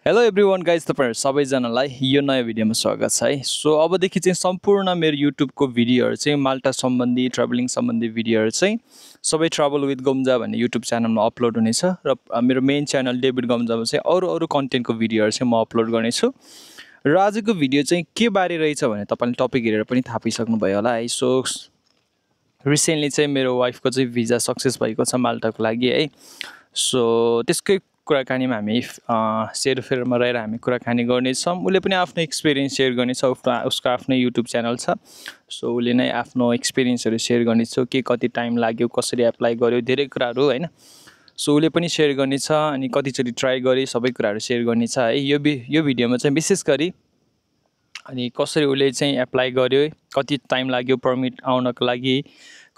Hello everyone guys तपाईँहरू सबैजनालाई यो नयाँ भिडियोमा स्वागत छ है। सो अबदेखि चाहिँ सम्पूर्ण मेरो युट्युबको भिडियोहरू चाहिँ माल्टा सम्बन्धी ट्राभलिङ सम्बन्धी भिडियोहरू चाहिँ सबै ट्राभल विथ गम्जा भन्ने युट्युब च्यानलमा अपलोड हुनेछ र मेरो मेन च्यानल डेभिड गम्जामा चाहिँ अरू कन्टेन्टको भिडियोहरू चाहिँ म अपलोड गर्नेछु। र आजको भिडियो चाहिँ के बारे रहेछ भने तपाईँले टपिक हेरेर पनि थाहा पाइसक्नुभयो होला है। सो रिसेन्टली चाहिँ मेरो वाइफको चाहिँ भिजा सक्सेस भएको छ माल्टाको लागि है। सो त्यसकै कुराकानीमा हामी सेरोफेरोमा रहेर हामी कुराकानी गर्नेछौँ। उसले पनि आफ्नो एक्सपिरियन्स सेयर गर्नेछ, उसको आफ्नै युट्युब च्यानल छ। सो उसले नै आफ्नो एक्सपिरियन्सहरू सेयर गर्नेछ, के कति टाइम लाग्यो, कसरी एप्लाई गर्यो, धेरै कुराहरू होइन। सो उसले पनि सेयर गर्नेछ अनि कतिचोटि ट्राई गरेँ, सबै कुराहरू सेयर गर्नेछ है। यो भिडियोमा चाहिँ विशेष गरी अनि कसरी उसले चाहिँ एप्लाई गर्यो, कति टाइम लाग्यो पर्मिट आउनको लागि,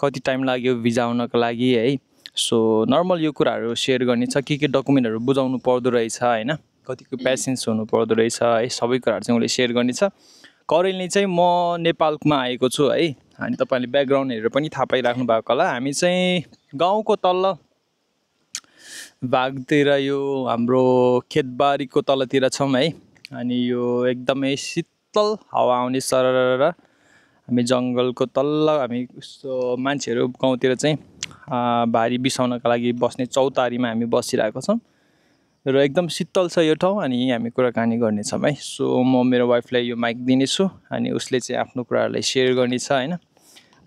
कति टाइम लाग्यो भिजा आउनको लागि है। सो नर्मल यो कुराहरू सेयर गर्ने छ, के डकुमेन्टहरू बुझाउनु पर्दो रहेछ होइन, कतिको पेसेन्स हुनु पर्दो रहेछ है, सबै कुराहरू चाहिँ उसले सेयर गर्ने छ। करेन्टली चाहिँ म नेपालमा आएको छु है। अनि तपाईँले ब्याकग्राउन्ड हेरेर पनि थाहा पाइराख्नु भएको होला, हामी चाहिँ गाउँको तल्लो भागतिर यो हाम्रो खेतबारीको तलतिर छौँ है। अनि यो एकदमै शीतल हावा आउने सरर, हामी जङ्गलको तल्लो, हामी यस्तो मान्छेहरू गाउँतिर चाहिँ भारी बिसाउनका लागि बस्ने चौतारीमा हामी बसिरहेको छौँ र एकदम शीतल छ यो ठाउँ। अनि हामी कुराकानी गर्नेछौँ है। सो म मेरो वाइफलाई यो माइक दिनेछु अनि उसले चाहिँ आफ्नो कुराहरूलाई सेयर गर्नेछ होइन।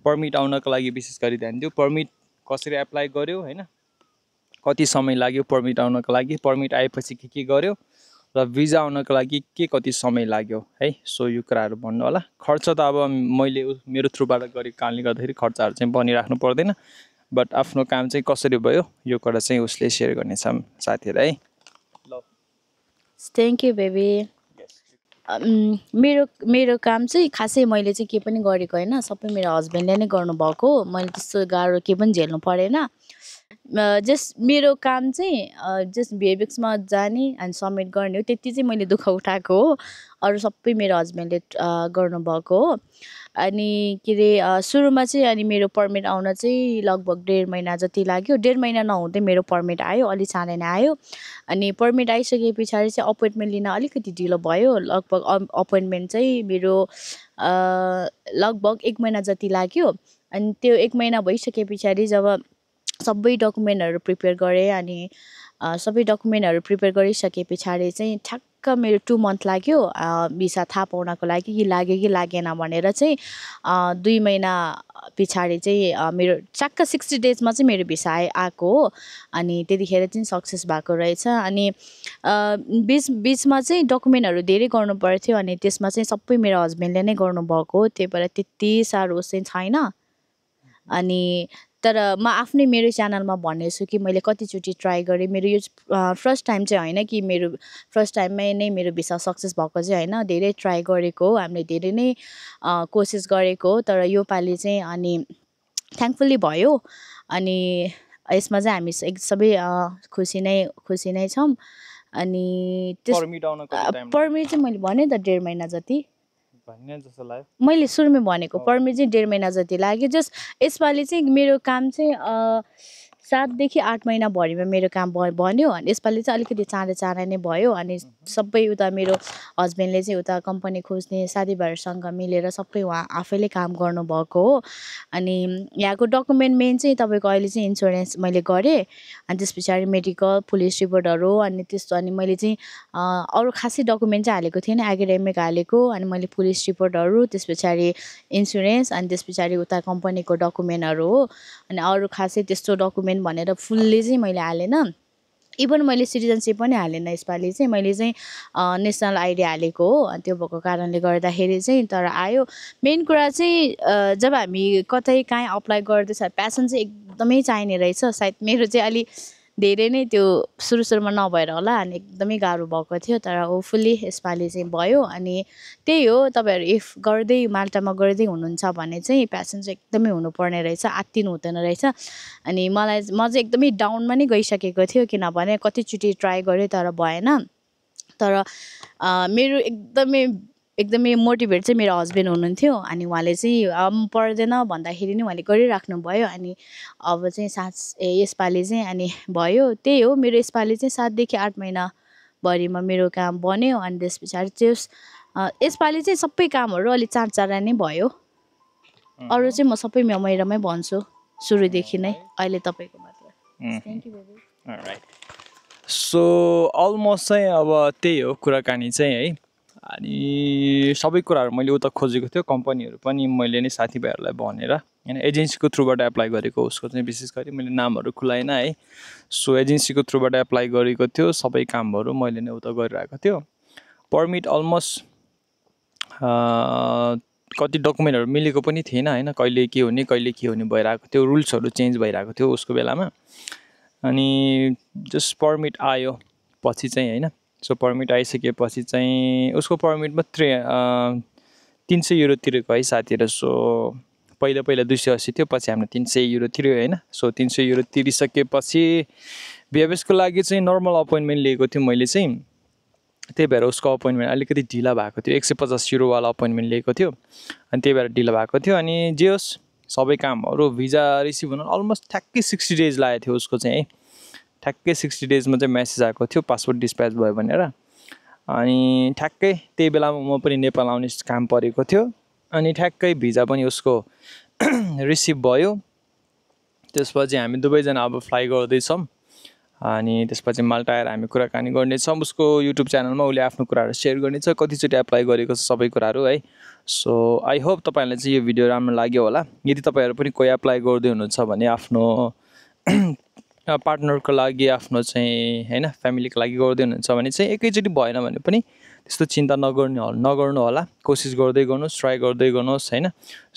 पर्मिट आउनको लागि विशेष गरी ध्यान दियो, पर्मिट कसरी एप्लाई गर्यो होइन, कति समय लाग्यो पर्मिट आउनको लागि, पर्मिट आएपछि के गर्यो र भिजा आउनको लागि के कति समय लाग्यो है। सो यो कुराहरू भन्नु होला। खर्च त अब मैले मेरो थ्रुबाट गरेको कारणले गर्दाखेरि खर्चहरू चाहिँ बनिराख्नु पर्दैन, बट आफ्नो काम चाहिँ कसरी भयो यो कुरा चाहिँ उसले सेयर गर्नेछ साथीहरू है। ल थ्याङ्क यू बेबी। मेरो काम चाहिँ खासै मैले चाहिँ के पनि गरेको होइन, सबै मेरो हस्बेन्डले नै गर्नुभएको। मैले त्यस्तो गाह्रो के पनि झेल्नु परेन। जस्ट मेरो काम चाहिँ जस्ट भिएफएक्समा जाने अनि सब्मिट गर्ने हो, त्यति चाहिँ मैले दुःख उठाएको हो। अरू सबै मेरो हस्बेन्डले गर्नुभएको हो। अनि के अरे सुरुमा चाहिँ अनि मेरो पर्मिट आउन चाहिँ लगभग 1.5 महिना जति लाग्यो। 1.5 महिना नहुँदै मेरो पर्मिट आयो, अलि चाँडै नै आयो। अनि पर्मिट आइसके पछाडि चाहिँ अपोइन्टमेन्ट लिन अलिकति ढिलो भयो। लगभग अपोइन्टमेन्ट चाहिँ मेरो लगभग 1 महिना जति लाग्यो। अनि त्यो 1 महिना भइसके पछाडि जब सबै डकुमेन्टहरू प्रिपेयर गरेँ अनि सबै डकुमेन्टहरू प्रिपेयर गरिसके पछाडि चाहिँ ठ्याक्क मेरो 2 मन्थ लाग्यो भिसा थाहा पाउनको लागि, कि लाग्यो कि लागेन भनेर चाहिँ 2 महिना पछाडि चाहिँ मेरो ठ्याक्क 60 डेजमा चाहिँ मेरो भिसा आएको हो। अनि त्यतिखेर चाहिँ सक्सेस भएको रहेछ। अनि बिचमा चाहिँ डकुमेन्टहरू धेरै गर्नु पर्थ्यो अनि त्यसमा चाहिँ सबै मेरो हस्बेन्डले नै गर्नुभएको हो, त्यही भएर त्यति साह्रो चाहिँ छैन। अनि तर म आफ्नै मेरो च्यानलमा भन्नेछु कि मैले कतिचोटि ट्राई गरेँ। मेरो यो फर्स्ट टाइम चाहिँ होइन कि मेरो फर्स्ट टाइममै नै मेरो भिसा सक्सेस भएको चाहिँ होइन, धेरै ट्राई गरेको हो, हामीले धेरै नै कोसिस गरेको हो। तर योपालि चाहिँ अनि थ्याङ्कफुल्ली भयो। अनि यसमा चाहिँ हामी सबै खुसी नै छौँ। अनि पर्मिट चाहिँ मैले भने त 1.5 महिना जति मैले सुरुमै भनेको, पर्मिट चाहिँ 1.5 महिना जति लाग्यो। जस्ट यसपालि चाहिँ मेरो काम चाहिँ 7 देखि 8 महिना भरिमा मेरो काम बन्यो। अनि यसपालि चाहिँ अलिकति चाँडै नै भयो। अनि सबै उता मेरो हस्बेन्डले चाहिँ उता कम्पनी खोज्ने साथीभाइहरूसँग मिलेर सबै उहाँ आफैले काम गर्नुभएको हो। अनि यहाँको डकुमेन्ट मेन चाहिँ तपाईँको अहिले चाहिँ इन्सुरेन्स मैले गरेँ। अनि त्यस पछाडि मेडिकल, पुलिस रिपोर्टहरू अनि त्यस्तो। अनि मैले चाहिँ अरू खासै डकुमेन्ट चाहिँ हालेको थिएन, एकाडेमिक हालेको। अनि मैले पुलिस रिपोर्टहरू, त्यस पछाडि इन्सुरेन्स, अनि त्यस पछाडि उता कम्पनीको डकुमेन्टहरू हो। अनि अरू खासै त्यस्तो डकुमेन्ट भनेर फुल्ली चाहिँ मैले हालेन। इभन मैले सिटिजनसिप पनि हालेन। यसपालि चाहिँ मैले चाहिँ नेसनल आइडी हालेको हो। अनि त्यो भएको कारणले गर्दाखेरि चाहिँ तर आयो। मेन कुरा चाहिँ जब हामी कतै काहीँ अप्लाई गर्दैछ, प्यासन चाहिँ एकदमै चाहिने रहेछ। सायद मेरो चाहिँ अलि धेरै नै त्यो सुरुमा नभएर होला, अनि एकदमै गाह्रो भएको थियो। तर होपफुल्ली यसपालि चाहिँ भयो। अनि त्यही हो, तपाईँहरू इफ माल्टामा गर्दै हुनुहुन्छ भने चाहिँ प्यासन चाहिँ एकदमै हुनुपर्ने रहेछ, आत्तिनु हुँदैन रहेछ। अनि म चाहिँ एकदमै डाउनमा नै गइसकेको थियो, किनभने कतिचोटि ट्राई गरेँ तर भएन। तर मेरो एकदमै मोटिभेट चाहिँ मेरो हस्बेन्ड हुनुहुन्थ्यो। अनि उहाँले चाहिँ पर्दैन भन्दाखेरि नि उहाँले गरिराख्नु भयो। अनि अब चाहिँ यसपालि चाहिँ अनि भयो। त्यही हो, मेरो यसपालि चाहिँ 7 देखि 8 महिना भरिमा मेरो काम बन्यो अनि त्यस पछाडि यसपालि चाहिँ सबै कामहरू अलि चाँडचाँडा नै भयो अरू चाहिँ म सबै मेरोमै भन्छु सुरुदेखि नै अहिले तपाईँको मात्र thank you baby so almost चाहिँ अब त्यही हो कुराकानी चाहिँ है अनि सबै कुराहरू मैले उता खोजेको थियो कम्पनीहरू पनि मैले नै साथीभाइहरूलाई भनेर होइन एजेन्सीको थ्रुबाट एप्लाई गरेको उसको चाहिँ विशेष गरी मैले नामहरू खुलाएन है सो एजेन्सीको थ्रुबाट एप्लाई गरेको थियो सबै कामहरू मैले नै उता गरिरहेको थियो पर्मिट अलमोस्ट कति डकुमेन्टहरू मिलेको पनि थिएन होइन कहिले के हुने भइरहेको थियो रुल्सहरू चेन्ज भइरहेको थियो उसको बेलामा अनि जस्ट पर्मिट आयो पछि चाहिँ होइन सो पर्मिट आइसकेपछि चाहिँ उसको पर्मिट मात्रै 300 युरो तिरेको है साथीहरू सो पहिला 280 थियो पछि हामीले 300 युरो तिर्यो होइन सो 300 युरो तिरिसकेपछि बिएफएसको लागि चाहिँ नर्मल अपोइन्टमेन्ट लिएको थियो मैले चाहिँ त्यही भएर उसको अपोइन्टमेन्ट अलिकति ढिला भएको थियो 150 युरोवाला अपोइन्टमेन्ट लिएको थियो अनि त्यही भएर ढिला भएको थियो अनि जे होस् सबै कामहरू भिजा रिसिभ हुन अलमोस्ट ठ्याक्कै 60 डेज लागेको थियो उसको चाहिँ है ठ्याक्कै 60 डेजमा चाहिँ मेसेज आएको थियो पासपोर्ट डिस्प्याच भयो भनेर अनि ठ्याक्कै त्यही बेलामा म पनि नेपाल आउने काम परेको थियो अनि ठ्याक्कै भिजा पनि उसको रिसिभ भयो त्यसपछि हामी दुवैजना अब फ्लाइ गर्दैछौँ अनि त्यसपछि माल्टा आएर हामी कुराकानी गर्नेछौँ उसको युट्युब च्यानलमा उसले आफ्नो कुराहरू सेयर गर्नेछ कतिचोटि एप्लाई गरेको छ सबै कुराहरू है सो आई होप तपाईँहरूलाई चाहिँ यो भिडियो राम्रो लाग्यो होला यदि तपाईँहरू पनि कोही एप्लाई गर्दै हुनुहुन्छ भने आफ्नो पार्टनरको लागि आफ्नो चाहिँ होइन फ्यामिलीको लागि गर्दै हुनुहुन्छ भने चाहिँ एकैचोटि भएन भने पनि त्यस्तो चिन्ता नगर्नु होला कोसिस गर्दै गर्नुहोस् ट्राई गर्दै गर्नुहोस् होइन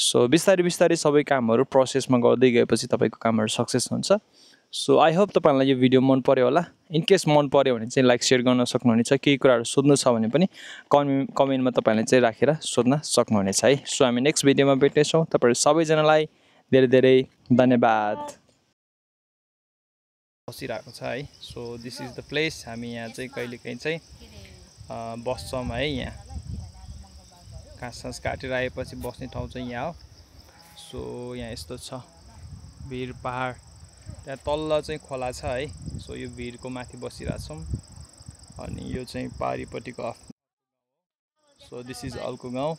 सो बिस्तारै सबै कामहरू प्रोसेसमा गर्दै गएपछि तपाईँको कामहरू सक्सेस हुन्छ सो आई होप तपाईँहरूलाई यो भिडियो मन पर्यो होला इनकेस मन पर्यो भने चाहिँ लाइक सेयर गर्न सक्नुहुनेछ केही कुराहरू सोध्नु छ भने पनि कमेन्टमा तपाईँहरूले चाहिँ राखेर सोध्न सक्नुहुनेछ है सो हामी नेक्स्ट भिडियोमा भेट्नेछौँ तपाईँहरू सबैजनालाई धेरै धन्यवाद बसिरहेको छ है so this is the place हामी यहाँ चाहिँ कहिलेकाहीँ चाहिँ बस्छौँ है यहाँ घाँस काटेर आएपछि बस्ने ठाउँ चाहिँ यहाँ हो सो यहाँ यस्तो छ भिर पहाड त्यहाँ तल्लो चाहिँ खोला छ है सो यो भिरको माथि बसिरहेछौँ अनि यो चाहिँ पारिपट्टिको आफ्नो सो दिस इज अर्को गाउँ